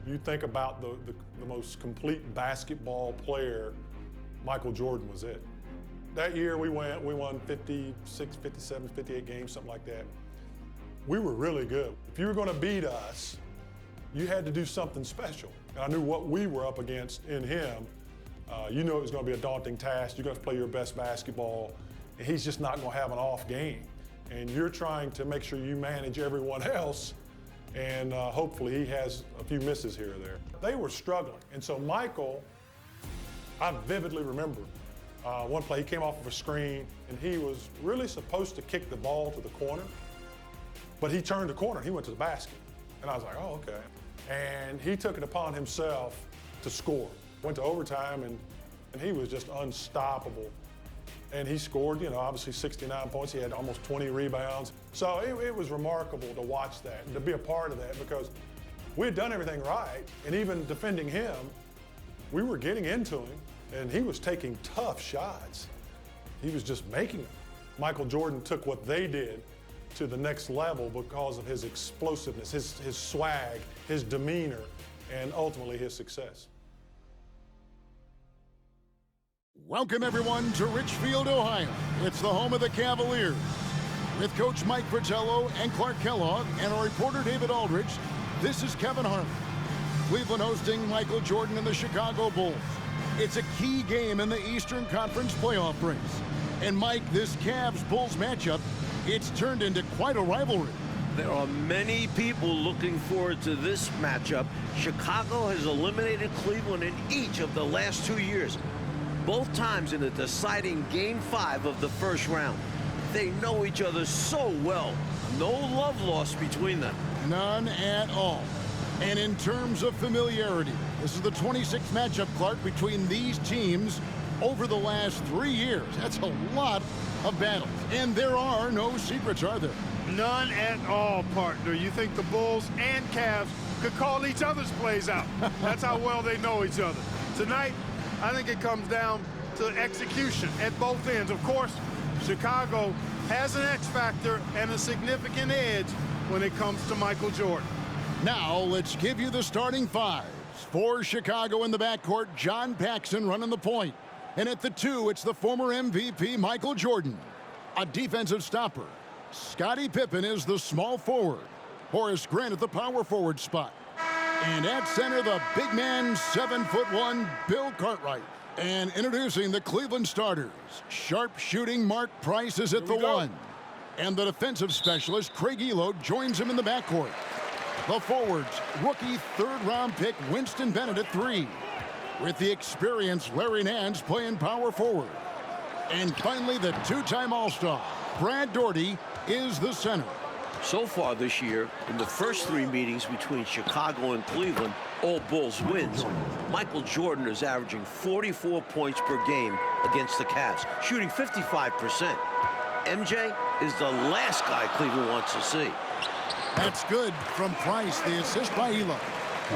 You think about the most complete basketball player, Michael Jordan was it. That year we won 56, 57, 58 games, something like that. We were really good. If you were going to beat us, you had to do something special. And I knew what we were up against in him. You knew it was going to be a daunting task. You're going to play your best basketball, and he's just not going to have an off game. And you're trying to make sure you manage everyone else, and hopefully he has a few misses here or there. They were struggling, and so Michael, I vividly remember one play, he came off of a screen, and he was really supposed to kick the ball to the corner, but he turned the corner, he went to the basket. And I was like, oh, okay. And he took it upon himself to score. Went to overtime, and he was just unstoppable. And he scored, you know, obviously 69 points. He had almost 20 rebounds. So it was remarkable to watch that and to be a part of that, because we had done everything right. And even defending him, we were getting into him, and he was taking tough shots. He was just making them. Michael Jordan took what they did to the next level because of his explosiveness, his swag, his demeanor, and ultimately his success. Welcome, everyone, to Richfield, Ohio. It's the home of the Cavaliers. With Coach Mike Fratello and Clark Kellogg and our reporter David Aldridge, this is Kevin Harlan. Cleveland hosting Michael Jordan and the Chicago Bulls. It's a key game in the Eastern Conference playoff race. And Mike, this Cavs-Bulls matchup, it's turned into quite a rivalry. There are many people looking forward to this matchup. Chicago has eliminated Cleveland in each of the last 2 years, both times in the deciding Game 5 of the first round. They know each other so well. No love lost between them. None at all. And in terms of familiarity, this is the 26th matchup, Clark, between these teams over the last 3 years. That's a lot of battles. And there are no secrets, are there? None at all, partner. You think the Bulls and Cavs could call each other's plays out. That's how well they know each other. Tonight, I think it comes down to execution at both ends. Of course, Chicago has an X factor and a significant edge when it comes to Michael Jordan. Now, let's give you the starting fives. For Chicago in the backcourt, John Paxson running the point. And at the 2, it's the former MVP, Michael Jordan. A defensive stopper. Scottie Pippen is the small forward. Horace Grant at the power forward spot. And at center, the big man, 7'1", Bill Cartwright. And introducing the Cleveland starters. Sharp-shooting Mark Price is at the 1. And the defensive specialist, Craig Ehlo, joins him in the backcourt. The forwards, rookie third-round pick Winston Bennett at 3. With the experienced Larry Nance playing power forward. And finally, the two-time All-Star, Brad Daugherty, is the center. So far this year, in the first 3 meetings between Chicago and Cleveland, all Bulls wins, Michael Jordan is averaging 44 points per game against the Cavs, shooting 55%. MJ is the last guy Cleveland wants to see. That's good from Price, the assist by Ehlo.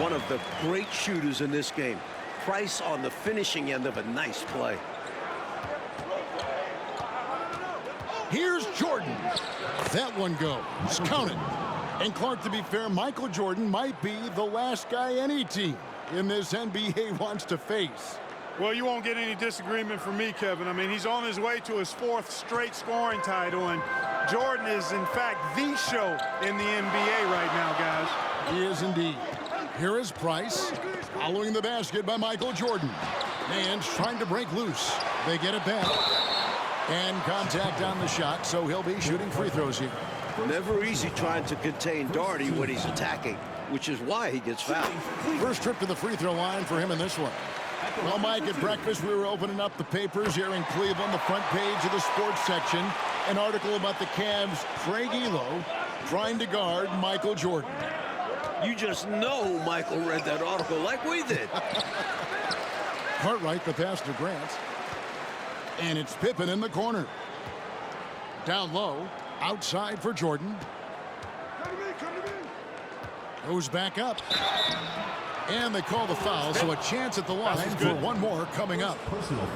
One of the great shooters in this game. Price on the finishing end of a nice play. Here's Jordan. That one goes. Count it. And Clark, to be fair, Michael Jordan might be the last guy any team in this NBA wants to face. Well, you won't get any disagreement from me, Kevin. I mean, he's on his way to his 4th straight scoring title, and Jordan is, in fact, the show in the NBA right now, guys. He is indeed. Here is Price, following the basket by Michael Jordan. And trying to break loose. They get it back. And contact on the shot, so he'll be shooting free throws here. Never easy trying to contain Daugherty when he's attacking, which is why he gets fouled. First trip to the free throw line for him in this one. Well, Mike, at breakfast, we were opening up the papers here in Cleveland, the front page of the sports section. An article about the Cavs' Craig Ehlo trying to guard Michael Jordan. You just know Michael read that article like we did. Cartwright, the pass to Grant. And it's Pippen in the corner. Down low, outside for Jordan. Goes back up. And they call the foul, so a chance at the line for one more coming up.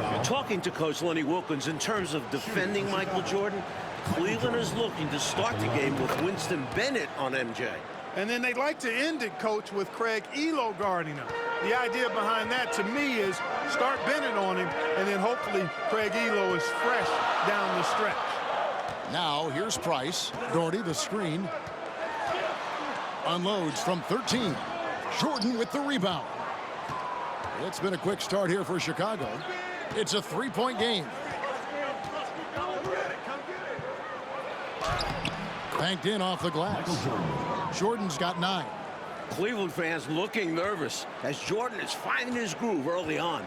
You're talking to Coach Lenny Wilkins in terms of defending Michael Jordan. Cleveland is looking to start the game with Winston Bennett on MJ. And then they like to end it, Coach, with Craig Elo guarding him. The idea behind that, to me, is start bending on him, and then hopefully Craig Elo is fresh down the stretch. Now here's Price. Doherty, the screen. Unloads from 13. Jordan with the rebound. It's been a quick start here for Chicago. It's a three-point game. Banked in off the glass. Jordan's got 9. Cleveland fans looking nervous as Jordan is finding his groove early on.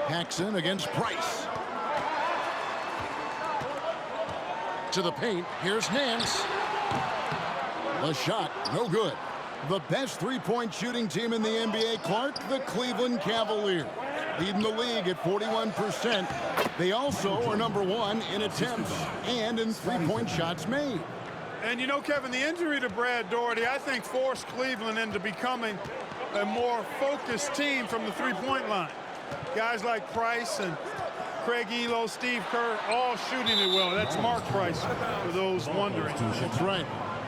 Paxson against Price. To the paint. Here's Nance. The shot, no good. The best three-point shooting team in the NBA, Clark, the Cleveland Cavaliers. Leading the league at 41%. They also are #1 in attempts and in three-point shots made. And you know, Kevin, the injury to Brad Doherty, I think, forced Cleveland into becoming a more focused team from the three-point line. Guys like Price and Craig Elo, Steve Kerr, all shooting it well. That's Mark Price, for those wondering. That's right.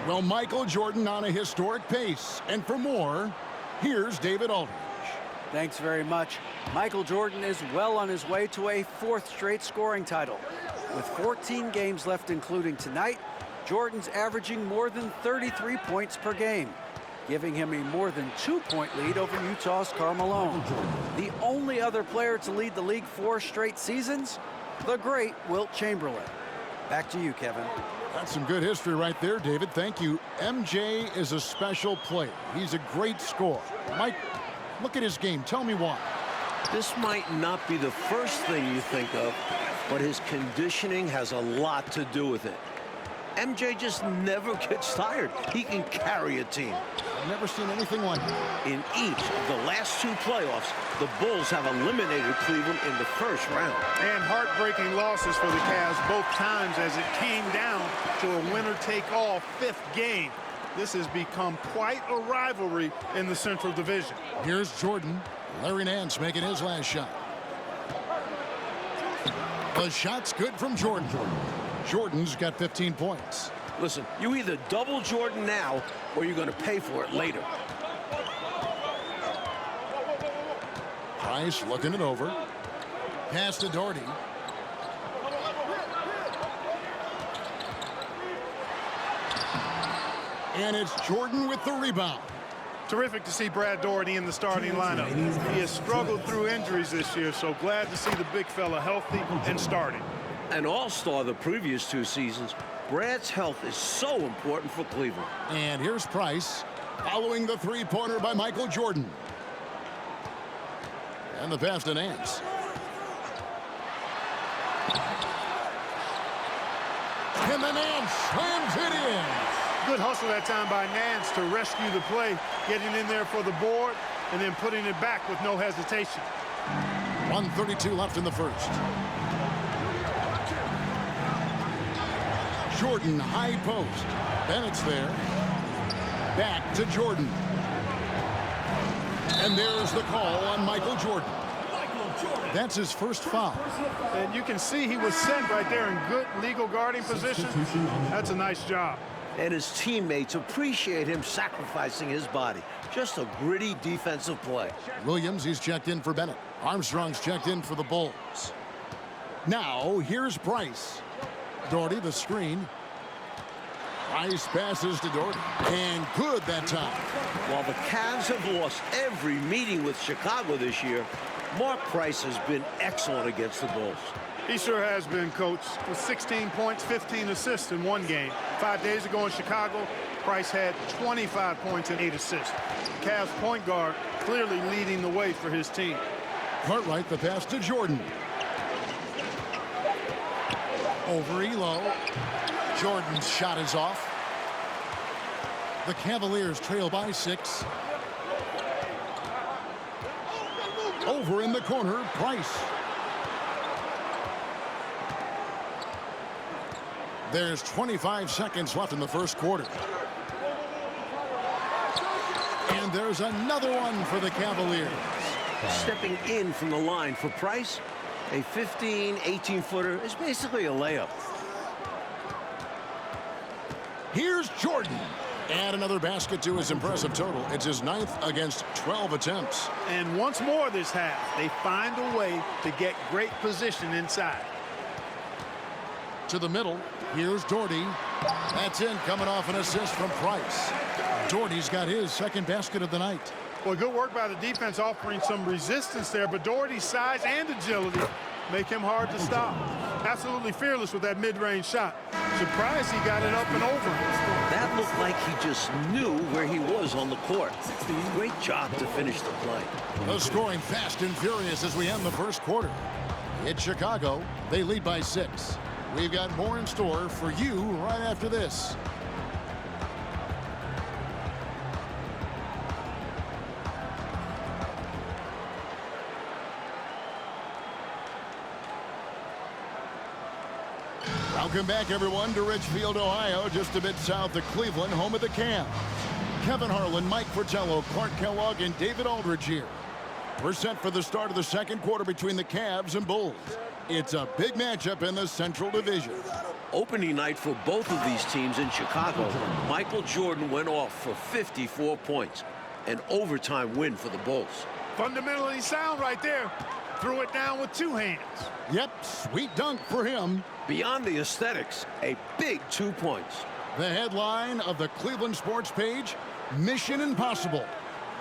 Well, Michael Jordan on a historic pace. And for more, here's David Aldridge. Thanks very much. Michael Jordan is well on his way to a 4th straight scoring title. With 14 games left, including tonight, Jordan's averaging more than 33 points per game, giving him a more than 2-point lead over Utah's Karl Malone. The only other player to lead the league 4 straight seasons, the great Wilt Chamberlain. Back to you, Kevin. That's some good history right there, David. Thank you. MJ is a special player. He's a great scorer. Mike, look at his game. Tell me why. This might not be the first thing you think of, but his conditioning has a lot to do with it. MJ just never gets tired. He can carry a team. I've never seen anything like it. In each of the last 2 playoffs, the Bulls have eliminated Cleveland in the first round. And heartbreaking losses for the Cavs both times as it came down to a winner-take-all 5th game. This has become quite a rivalry in the Central Division. Here's Jordan. Larry Nance making his last shot. The shot's good from Jordan. Jordan's got 15 points. Listen, you either double Jordan now or you're going to pay for it later. Price looking it over. Pass to Doherty. And it's Jordan with the rebound. Terrific to see Brad Doherty in the starting lineup. He has struggled through injuries this year, so glad to see the big fella healthy and starting. An all-star the previous 2 seasons, Brad's health is so important for Cleveland. And here's Price following the three-pointer by Michael Jordan. And the pass to Nance. And the Nance slams it in. Good hustle that time by Nance to rescue the play, getting in there for the board and then putting it back with no hesitation. 1:32 left in the first. Jordan, high post. Bennett's there. Back to Jordan. And there's the call on Michael Jordan. That's his first foul. And you can see he was set right there in good legal guarding position. That's a nice job. And his teammates appreciate him sacrificing his body. Just a gritty defensive play. Williams, he's checked in for Bennett. Armstrong's checked in for the Bulls. Now, here's Price. Doherty, the screen. Price passes to Doherty. And good that time. While the Cavs have lost every meeting with Chicago this year, Mark Price has been excellent against the Bulls. He sure has been, Coach, with 16 points, 15 assists in 1 game. 5 days ago in Chicago, Price had 25 points and 8 assists. Cavs point guard clearly leading the way for his team. Cartwright, the pass to Jordan. Over Elo. Jordan's shot is off. The Cavaliers trail by 6. Over in the corner, Price. There's 25 seconds left in the first quarter. And there's another one for the Cavaliers. Stepping in from the line for Price, a 15, 18-footer is basically a layup. Here's Jordan. And another basket to his impressive total. It's his 9th against 12 attempts. And once more this half, they find a way to get great position inside. To the middle, here's Doherty. That's in, coming off an assist from Price. Doherty's got his second basket of the night. Well, good work by the defense offering some resistance there, but Doherty's size and agility make him hard to stop. Absolutely fearless with that mid-range shot. Surprised he got it up and over. That looked like he just knew where he was on the court. Great job to finish the play. The scoring fast and furious as we end the first quarter. It's Chicago. They lead by 6. We've got more in store for you right after this. Welcome back, everyone, to Richfield, Ohio, just a bit south of Cleveland, home of the Cavs. Kevin Harlan, Mike Fratello, Clark Kellogg, and David Aldridge here. We're set for the start of the second quarter between the Cavs and Bulls. It's a big matchup in the Central Division. Opening night for both of these teams in Chicago. Michael Jordan went off for 54 points. An overtime win for the Bulls. Fundamentally sound right there. Threw it down with 2 hands. Yep, sweet dunk for him. Beyond the aesthetics, a big 2 points. The headline of the Cleveland sports page, Mission Impossible.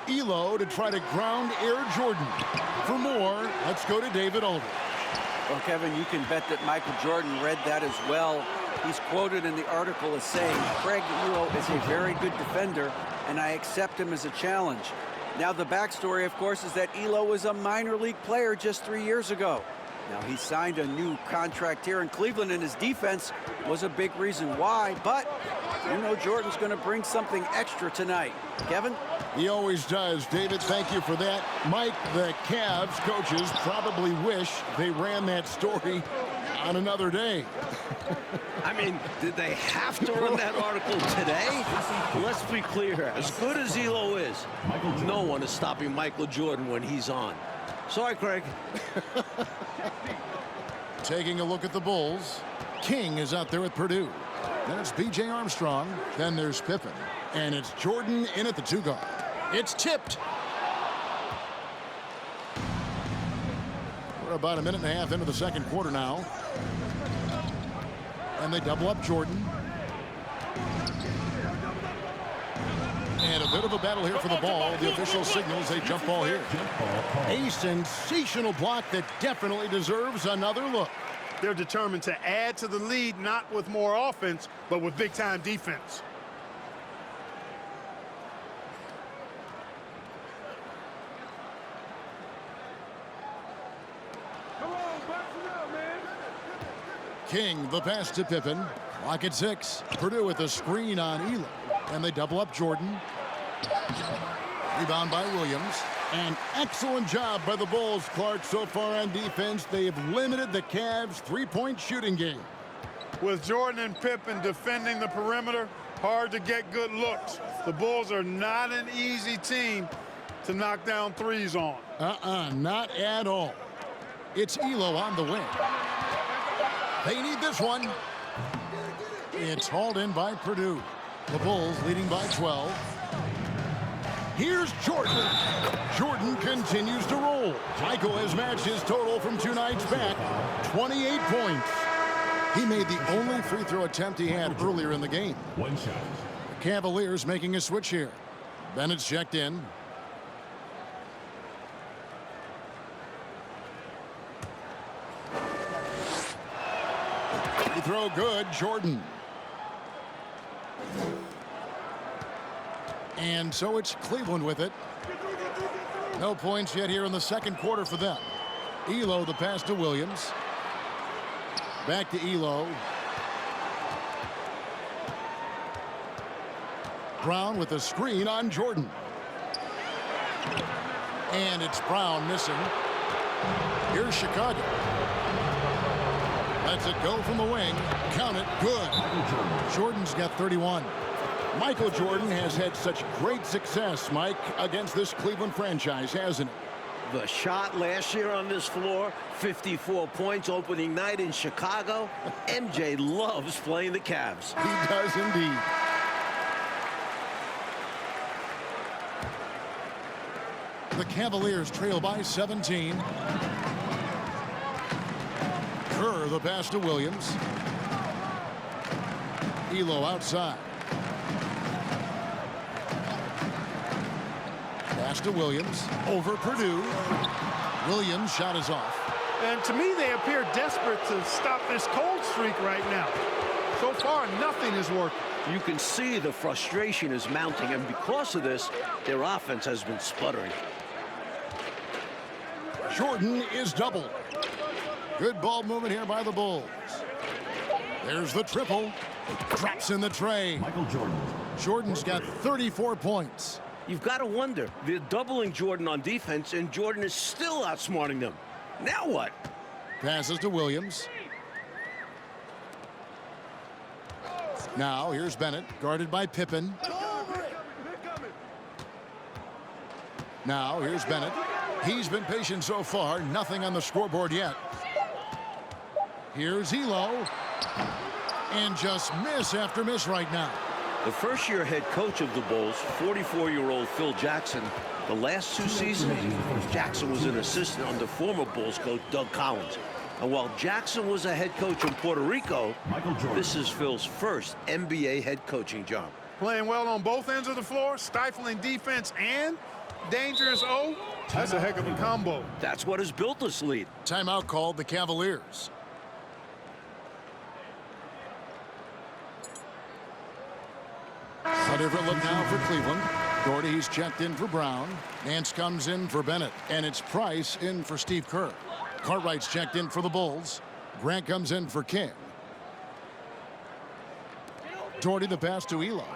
Elo to try to ground Air Jordan. For more, let's go to David Aldridge. Well, Kevin, you can bet that Michael Jordan read that as well. He's quoted in the article as saying, Craig Elo is a very good defender, and I accept him as a challenge. Now, the backstory, of course, is that Elo was a minor league player just 3 years ago. Now, he signed a new contract here in Cleveland, and his defense was a big reason why. But you know Jordan's going to bring something extra tonight. Kevin? He always does. David, thank you for that. Mike, the Cavs coaches probably wish they ran that story on another day. I mean, did they have to run that article today? Let's be clear. As good as Elo is, no one is stopping Michael Jordan when he's on. Sorry, Craig. Taking a look at the Bulls, King is out there with Purdue. Then it's B.J. Armstrong. Then there's Pippen. And it's Jordan in at the 2 guard. It's tipped. We're about a minute and a half into the second quarter now. And they double up Jordan. And a bit of a battle here for the ball. The official signals a jump ball here. A sensational block that definitely deserves another look. They're determined to add to the lead, not with more offense, but with big-time defense. King, the pass to Pippen. Clock at 6. Purdue with a screen on Elo. And they double up Jordan. Rebound by Williams. An excellent job by the Bulls, Clark, so far on defense. They have limited the Cavs' three-point shooting game. With Jordan and Pippen defending the perimeter, hard to get good looks. The Bulls are not an easy team to knock down threes on. Not at all. It's Elo on the wing. They need this one. It's hauled in by Purdue. The Bulls leading by 12. Here's Jordan. Jordan continues to roll. Michael has matched his total from 2 nights back. 28 points. He made the only free throw attempt he had earlier in the game. One shot. The Cavaliers making a switch here. Bennett's checked in. Free throw good, Jordan. And so it's Cleveland with it. No points yet here in the second quarter for them. Elo, the pass to Williams. Back to Elo. Brown with a screen on Jordan. And it's Brown missing. Here's Chicago. Lets it go from the wing. Count it. Good. Jordan's got 31. Michael Jordan has had such great success, Mike, against this Cleveland franchise, hasn't he? The shot last year on this floor, 54 points opening night in Chicago. MJ loves playing the Cavs. He does indeed. The Cavaliers trail by 17. Kerr, the pass to Williams. Elo outside. Pass to Williams. Over Purdue. Williams' shot is off. And to me, they appear desperate to stop this cold streak right now. So far, nothing is working. You can see the frustration is mounting, and because of this, their offense has been sputtering. Jordan is doubled. Good ball movement here by the Bulls. There's the triple. Drops in the tray. Michael Jordan. Jordan's got 34 points. You've got to wonder, they're doubling Jordan on defense, and Jordan is still outsmarting them. Now what? Passes to Williams. Now here's Bennett, guarded by Pippen. Now here's Bennett. He's been patient so far, nothing on the scoreboard yet. Here's Elo. And just miss after miss right now. The first-year head coach of the Bulls, 44-year-old Phil Jackson, the last 2 seasons, Jackson was an assistant under former Bulls coach Doug Collins. And while Jackson was a head coach in Puerto Rico, this is Phil's first NBA head coaching job. Playing well on both ends of the floor, stifling defense and dangerous O. That's a heck of a combo. That's what has built this lead. Timeout called the Cavaliers. A different look now for Cleveland. Doherty's checked in for Brown. Nance comes in for Bennett. And it's Price in for Steve Kerr. Cartwright's checked in for the Bulls. Grant comes in for King. Doherty the pass to Elo.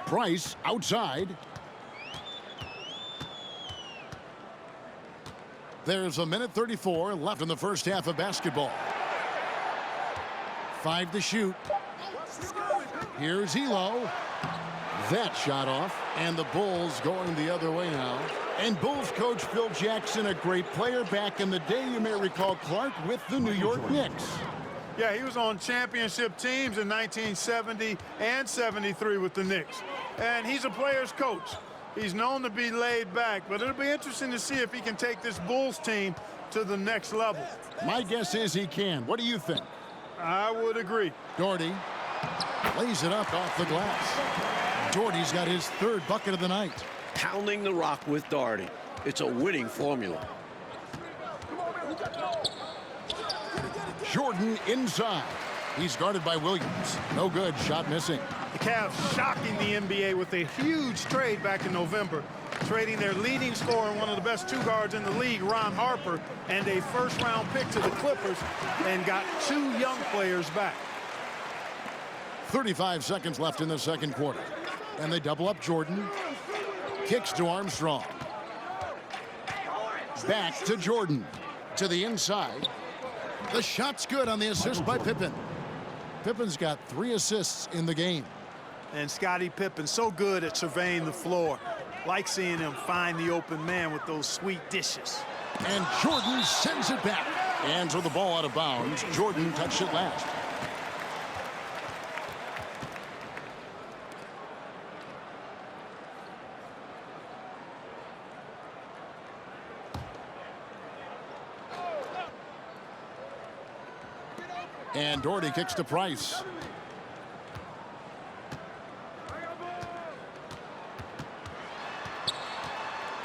Price outside. There's a minute 34 left in the first half of basketball. 5 to shoot. Here's Elo. That shot off. And the Bulls going the other way now. And Bulls coach Phil Jackson, a great player back in the day, you may recall, Clark, with the New York Knicks. Yeah, he was on championship teams in 1970 and 73 with the Knicks. And he's a player's coach. He's known to be laid back, but it'll be interesting to see if he can take this Bulls team to the next level. My guess is he can. What do you think? I would agree. Doherty lays it up off the glass. Doherty's got his 3rd bucket of the night. Pounding the rock with Doherty. It's a winning formula. Jordan inside. He's guarded by Williams. No good. Shot missing. The Cavs shocking the NBA with a huge trade back in November, trading their leading scorer and one of the best 2 guards in the league, Ron Harper, and a first-round pick to the Clippers, and got 2 young players back. 35 seconds left in the second quarter. And they double up Jordan. Kicks to Armstrong. Back to Jordan. To the inside. The shot's good on the assist by Pippen. Pippen's got 3 assists in the game. And Scottie Pippen so good at surveying the floor. Like seeing him find the open man with those sweet dishes. And Jordan sends it back. And throw the ball out of bounds. Jordan touched it last. And Doherty kicks to Price.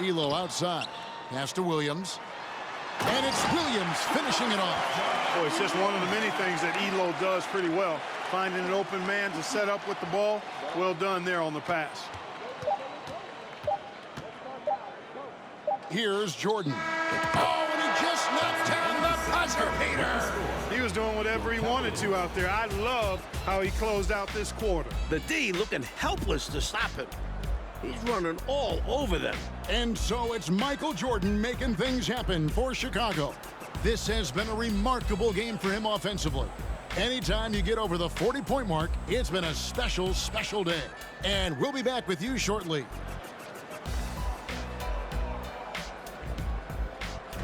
Elo outside. Pass to Williams. And it's Williams finishing it off. Boy, it's just one of the many things that Elo does pretty well. Finding an open man to set up with the ball. Well done there on the pass. Here's Jordan. Oh, and he just knocked down the buzzer beater. He was doing whatever he wanted to out there. I love how he closed out this quarter. The D looking helpless to stop him. He's running all over them. And so it's Michael Jordan making things happen for Chicago. This has been a remarkable game for him offensively. Anytime you get over the 40-point mark, it's been a special, special day. And we'll be back with you shortly.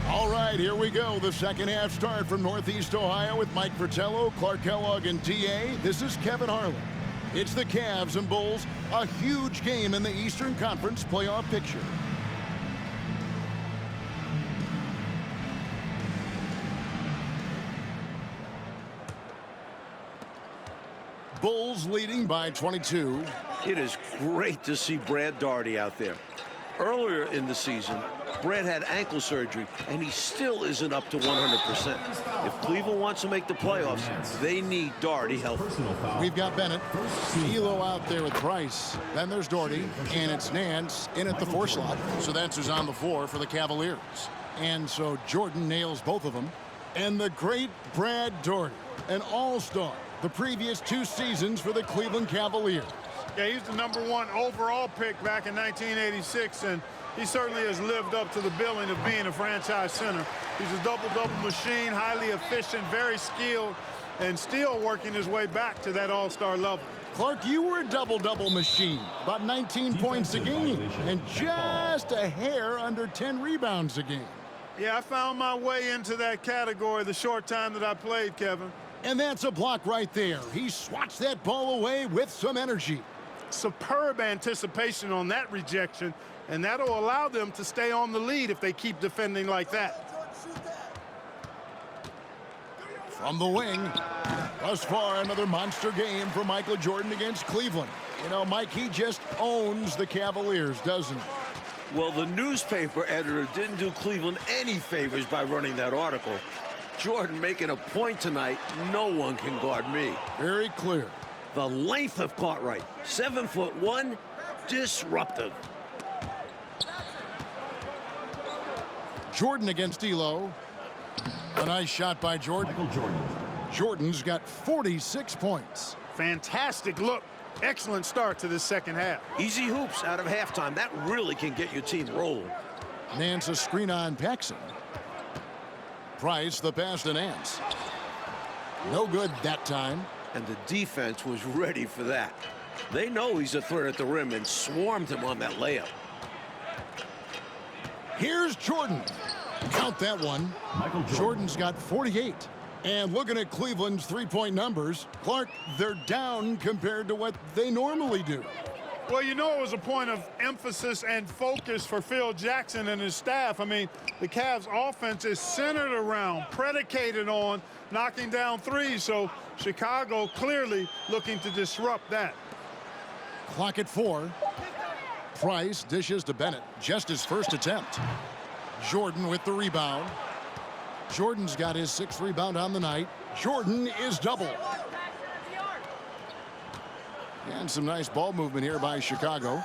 All right, here we go. The second half start from Northeast Ohio with Mike Fratello, Clark Kellogg, and TA. This is Kevin Harlan. It's the Cavs and Bulls, a huge game in the Eastern Conference playoff picture. Bulls leading by 22. It is great to see Brad Daugherty out there. Earlier in the season, Brad had ankle surgery, and he still isn't up to 100%. If Cleveland wants to make the playoffs, they need Daugherty healthy. We've got Bennett, Elo out there with Price. Then there's Daugherty, and it's Nance in at the 4 slot. So that's who's on the floor for the Cavaliers. And so Jordan nails both of them. And the great Brad Daugherty, an all-star the previous 2 seasons for the Cleveland Cavaliers. Yeah, he's the #1 overall pick back in 1986, and he certainly has lived up to the billing of being a franchise center. He's a double-double machine, highly efficient, very skilled, and still working his way back to that all-star level. Clark, you were a double-double machine, about 19 points a game, and just a hair under 10 rebounds a game. Yeah, I found my way into that category the short time that I played, Kevin. And that's a block right there. He swats that ball away with some energy. Superb anticipation on that rejection, and that'll allow them to stay on the lead if they keep defending like that. From the wing, thus far another monster game for Michael Jordan against Cleveland. You know, Mike, he just owns the Cavaliers, doesn't he? Well, the newspaper editor didn't do Cleveland any favors by running that article. Jordan making a point tonight, no one can guard me. Very clear. The length of Cartwright, 7'1", disruptive. Jordan against Elo. A nice shot by Jordan. Jordan's got 46 points. Fantastic look. Excellent start to this second half. Easy hoops out of halftime. That really can get your team rolling. Nance a screen on Paxson. Price the pass to Nance. No good that time. And the defense was ready for that. They know he's a threat at the rim and swarmed him on that layup. Here's Jordan. Count that one. Jordan's got 48. And looking at Cleveland's three-point numbers, Clark, they're down compared to what they normally do. Well, you know, it was a point of emphasis and focus for Phil Jackson and his staff. I mean, the Cavs offense is centered around, predicated on knocking down threes. So Chicago clearly looking to disrupt that. Clock at 4. Price dishes to Bennett, just his first attempt. Jordan with the rebound. Jordan's got his 6th rebound on the night. Jordan is double. And some nice ball movement here by Chicago.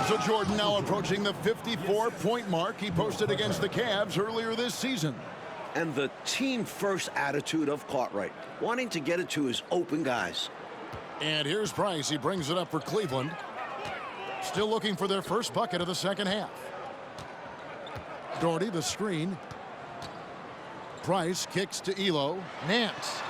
So Jordan now approaching the 54-point mark he posted against the Cavs earlier this season. And the team-first attitude of Cartwright, wanting to get it to his open guys. And here's Price. He brings it up for Cleveland. Still looking for their first bucket of the second half. Daugherty the screen. Price kicks to Elo. Nance.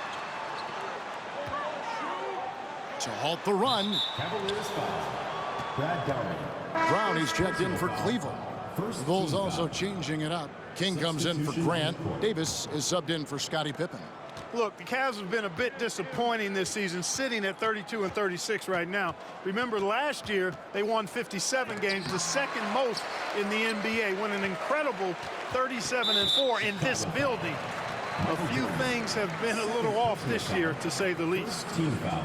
To halt the run. Cavaliers foul. Brad Daugherty. Brown is checked in for Cleveland. The Bulls also changing it up. King comes in for Grant. Davis is subbed in for Scottie Pippen. Look, the Cavs have been a bit disappointing this season, sitting at 32 and 36 right now. Remember, last year they won 57 games, the second most in the NBA, won an incredible 37-4 in this building. A few things have been a little off this year, to say the least. Team foul.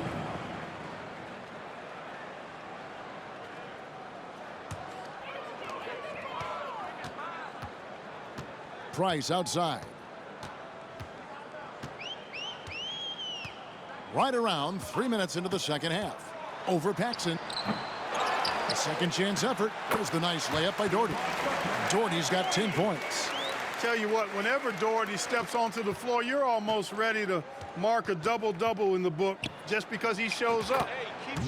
Price outside. Right around 3 minutes into the second half. Over Paxson. A second chance effort. There's the nice layup by Daugherty. Daugherty's got 10 points. Tell you what, whenever Daugherty steps onto the floor, you're almost ready to mark a double-double in the book just because he shows up.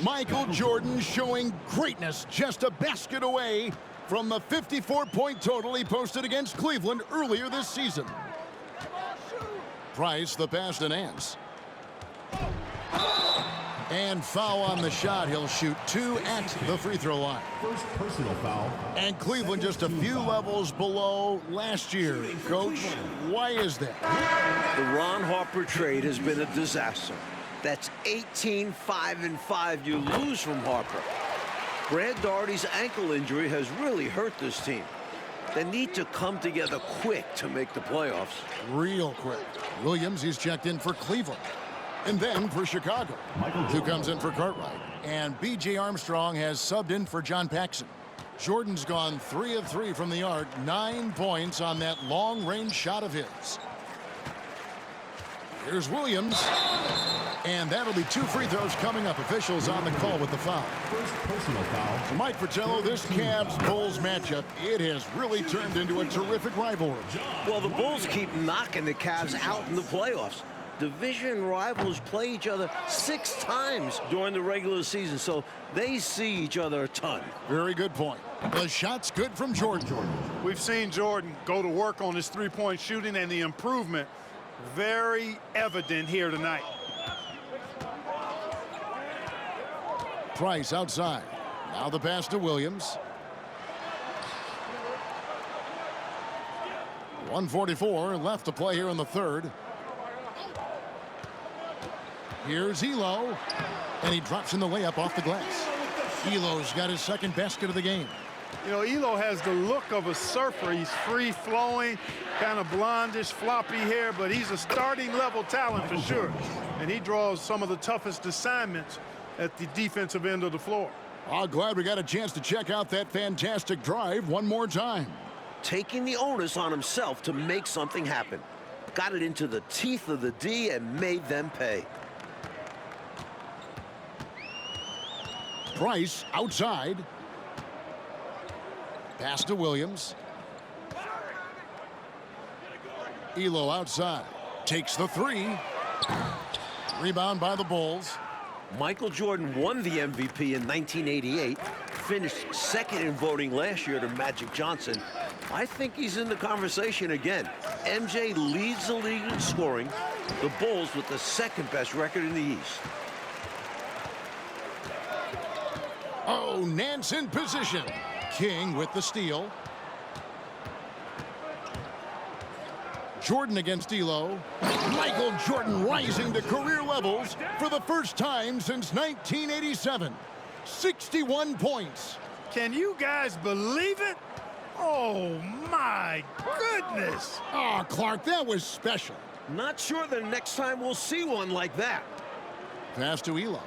Michael Jordan showing greatness, just a basket away from the 54-point total he posted against Cleveland earlier this season. Price the pass to Nance. And foul on the shot. He'll shoot 2 at the free throw line. First personal foul. And Cleveland just a few levels below last year. Coach, why is that? The Ron Harper trade has been a disaster. That's 18-5-5 you lose from Harper. Brad Daugherty's ankle injury has really hurt this team. They need to come together quick to make the playoffs. Real quick. Williams, he's checked in for Cleveland. And then for Chicago, who comes in for Cartwright. And B.J. Armstrong has subbed in for John Paxson. Jordan's gone 3 of 3 from the arc, 9 points on that long-range shot of his. Here's Williams. And that'll be 2 free throws coming up. Officials on the call with the foul. First personal foul. Mike Fratello, this Cavs-Bulls matchup, it has really turned into a terrific rivalry. Well, the Bulls keep knocking the Cavs out in the playoffs. Division rivals play each other 6 times during the regular season, so they see each other a ton. Very good point. The shot's good from Jordan. We've seen Jordan go to work on his three-point shooting, and the improvement very evident here tonight. Price outside. Now the pass to Williams. 1:44 left to play here in the third. Here's Elo, and he drops in the layup off the glass. Elo's got his second basket of the game. You know, Elo has the look of a surfer. He's free-flowing, kind of blondish, floppy hair, but he's a starting-level talent for sure. And he draws some of the toughest assignments at the defensive end of the floor. Oh, glad we got a chance to check out that fantastic drive one more time. Taking the onus on himself to make something happen. Got it into the teeth of the D and made them pay. Price outside. Pass to Williams. Elo outside. Takes the 3. Rebound by the Bulls. Michael Jordan won the MVP in 1988, finished second in voting last year to Magic Johnson. I think he's in the conversation again. MJ leads the league in scoring. The Bulls with the second best record in the East. Oh, Nance in position. King with the steal. Jordan against Elo. Michael Jordan rising to career levels for the first time since 1987. 61 points. Can you guys believe it? Oh, my goodness. Ah, Clark, that was special. Not sure the next time we'll see one like that. Pass to Elo.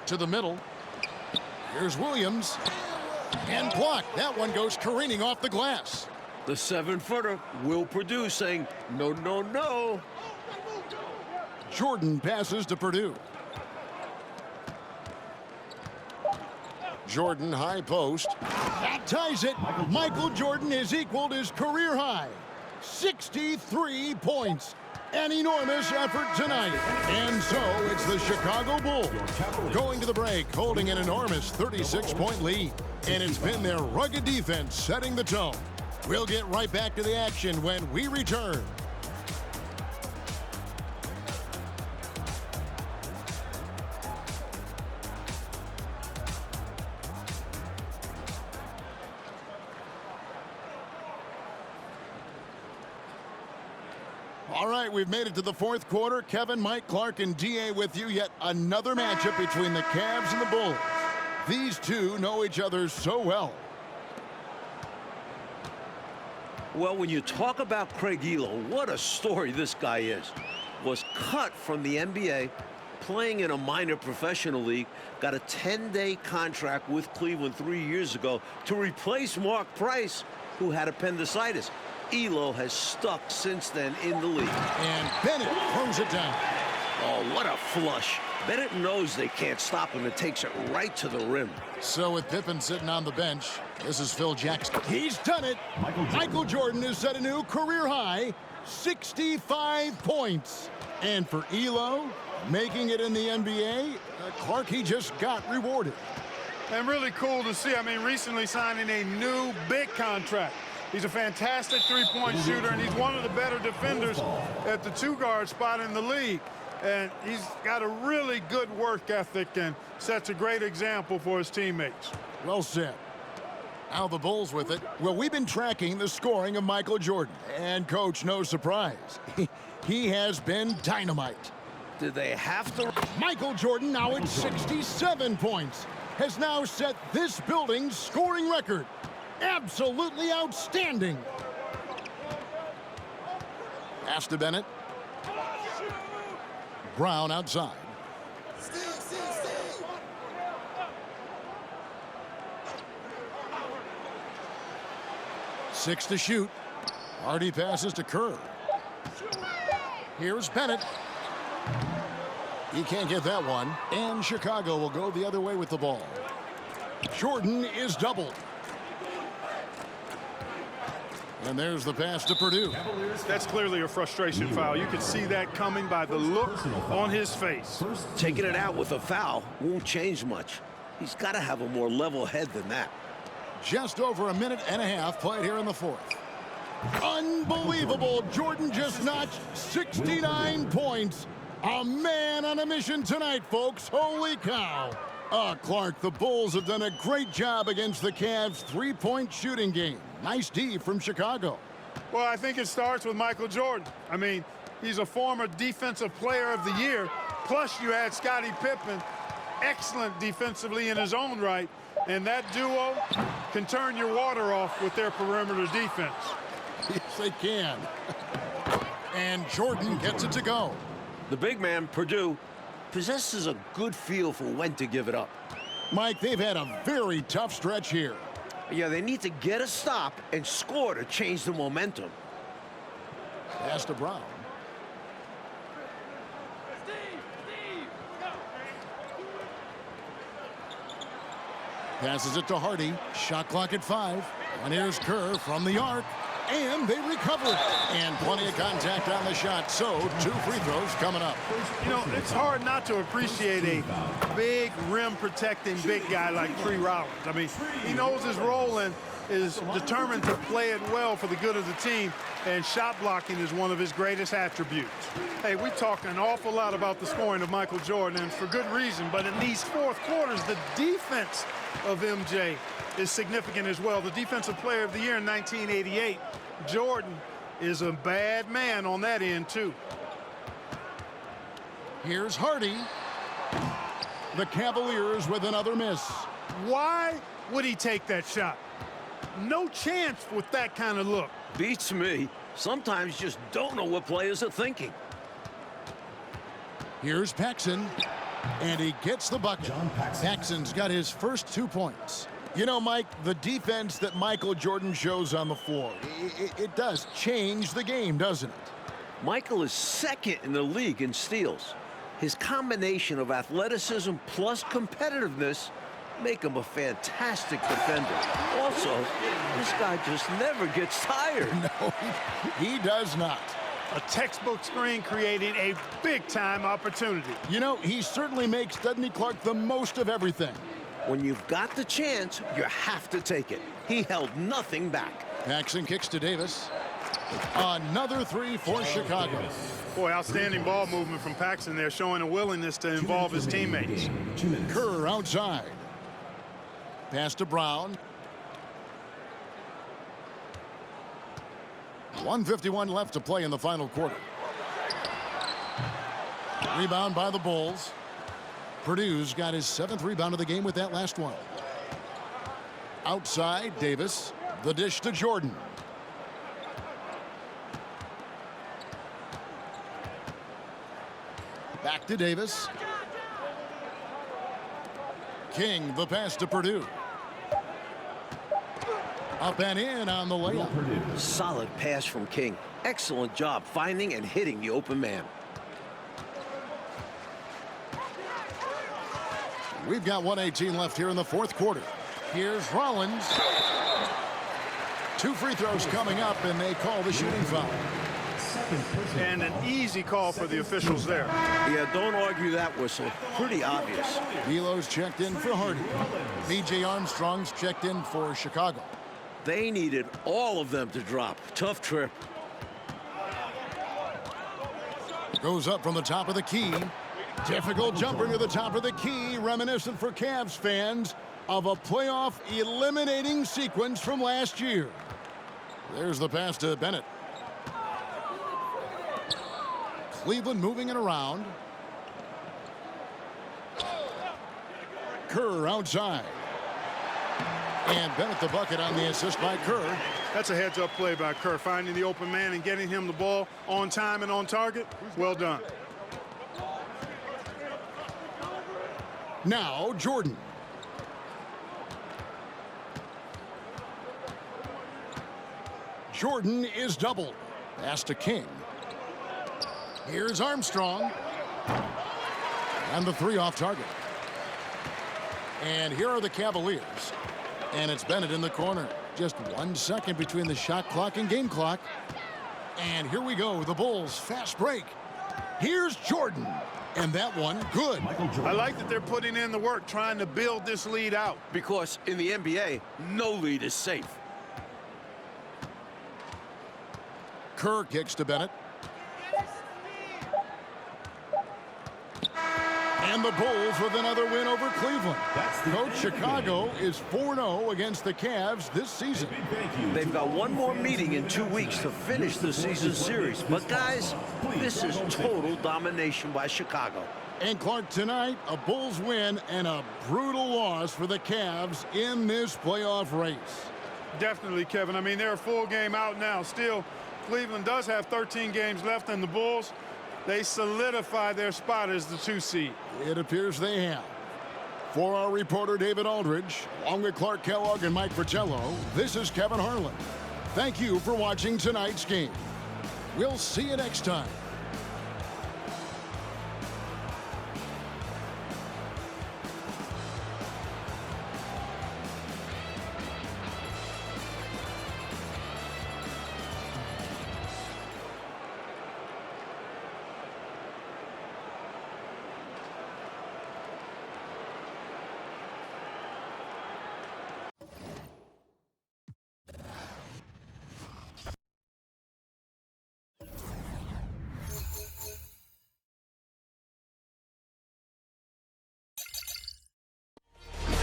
To the middle. Here's Williams. And blocked. That one goes careening off the glass. The 7-footer will produce, saying, no, no, no. Jordan passes to Purdue. Jordan high post. That ties it. Michael Jordan has equaled his career high. 63 points. An enormous effort tonight. And so it's the Chicago Bulls going to the break, holding an enormous 36-point lead. And it's been their rugged defense setting the tone. We'll get right back to the action when we return. All right, we've made it to the fourth quarter. Kevin, Mike, Clark, and D.A. with you. Yet another matchup between the Cavs and the Bulls. These two know each other so well. Well, when you talk about Craig Elo, what a story this guy is. Was cut from the NBA, playing in a minor professional league, got a 10-day contract with Cleveland 3 years ago to replace Mark Price, who had appendicitis. Elo has stuck since then in the league. And Bennett throws it down. Oh, what a flush. Bennett knows they can't stop him and takes it right to the rim. So with Pippen sitting on the bench, this is Phil Jackson. He's done it. Michael Jordan has set a new career high, 65 points. And for Elo, making it in the NBA, Clark, he just got rewarded. And really cool to see. I mean, recently signing a new big contract. He's a fantastic three-point shooter, and he's one of the better defenders at the two-guard spot in the league. And he's got a really good work ethic and sets a great example for his teammates. Well said. Now the Bulls with it. Well, we've been tracking the scoring of Michael Jordan. And, Coach, no surprise. He has been dynamite. Did they have to? Michael Jordan, now at 67 points, has now set this building's scoring record. Absolutely outstanding. Pass to Bennett. Brown outside. Six to shoot. Hardy passes to Kerr. Here's Bennett. He can't get that one. And Chicago will go the other way with the ball. Jordan is doubled. And there's the pass to Purdue. That's clearly a frustration foul. You can see that coming by the look on his face. Taking it out with a foul won't change much. He's got to have a more level head than that. Just over a minute and a half played here in the fourth. Unbelievable. Jordan just notched 69 points. A man on a mission tonight, folks. Holy cow. Clark, the Bulls have done a great job against the Cavs' three-point shooting game. Nice D from Chicago. Well, I think it starts with Michael Jordan. I mean, he's a former Defensive Player of the Year. Plus, you add Scottie Pippen, excellent defensively in his own right. And that duo can turn your water off with their perimeter defense. Yes, they can. And Jordan gets it to go. The big man, Purdue, possesses a good feel for when to give it up. Mike, they've had a very tough stretch here. Yeah, they need to get a stop and score to change the momentum. Pass to Brown. Passes it to Hardy. Shot clock at 5. And here's Kerr from the arc. And they recover it. And plenty of contact on the shot. So, 2 free throws coming up. You know, it's hard not to appreciate a big rim-protecting big guy like Tree Rollins. I mean, he knows his role and is determined to play it well for the good of the team, and shot blocking is one of his greatest attributes. Hey, we talk an awful lot about the scoring of Michael Jordan, and for good reason, but in these fourth quarters, the defense of MJ is significant as well. The Defensive Player of the Year in 1988, Jordan is a bad man on that end, too. Here's Hardy. The Cavaliers with another miss. Why would he take that shot? No chance with that kind of look. Beats me. Sometimes you just don't know what players are thinking. Here's Paxson. And he gets the bucket. Paxson's got his first 2 points. You know, Mike, the defense that Michael Jordan shows on the floor, it does change the game, doesn't it? Michael is second in the league in steals. His combination of athleticism plus competitiveness make him a fantastic defender. Also, this guy just never gets tired. No, he does not. A textbook screen creating a big-time opportunity. You know, he certainly makes, doesn't he, Clark, the most of everything. When you've got the chance, you have to take it. He held nothing back. Paxson kicks to Davis. Another 3 for Chicago. Boy, outstanding ball movement from Paxson there, showing a willingness to involve his teammates. Kerr outside. Pass to Brown. 1:51 left to play in the final quarter. Rebound by the Bulls. Purdue's got his 7th rebound of the game with that last one. Outside, Davis. The dish to Jordan. Back to Davis. King, the pass to Purdue. Up and in on the layup. Solid pass from King. Excellent job finding and hitting the open man. We've got 1:18 left here in the fourth quarter. Here's Rollins. 2 free throws coming up, and they call the shooting foul. And an easy call for the officials there. Yeah, don't argue that whistle. Pretty obvious. D'Lo's checked in for Hardy. B.J. Armstrong's checked in for Chicago. They needed all of them to drop. Tough trip. Goes up from the top of the key. Difficult jumper to the top of the key. Reminiscent for Cavs fans of a playoff eliminating sequence from last year. There's the pass to Bennett. Cleveland moving it around. Kerr outside. And Bennett the bucket on the assist by Kerr. That's a heads-up play by Kerr, finding the open man and getting him the ball on time and on target. Well done. Now Jordan. Jordan is doubled. Pass to King. Here's Armstrong. And the three off target. And here are the Cavaliers. And it's Bennett in the corner. Just 1 second between the shot clock and game clock. And here we go. The Bulls fast break. Here's Jordan. And that one good. I like that they're putting in the work, trying to build this lead out. Because in the NBA, no lead is safe. Kerr kicks to Bennett. And the Bulls with another win over Cleveland. Coach, Chicago is 4-0 against the Cavs this season. They've got one more meeting in 2 weeks to finish the season series. But guys, this is total domination by Chicago. And Clark, tonight, a Bulls win and a brutal loss for the Cavs in this playoff race. Definitely, Kevin. I mean, they're a full game out now. Still, Cleveland does have 13 games left, and the Bulls, they solidify their spot as the 2 seed. It appears they have. For our reporter, David Aldridge, along with Clark Kellogg and Mike Fratello, this is Kevin Harlan. Thank you for watching tonight's game. We'll see you next time.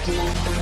We'll be right back.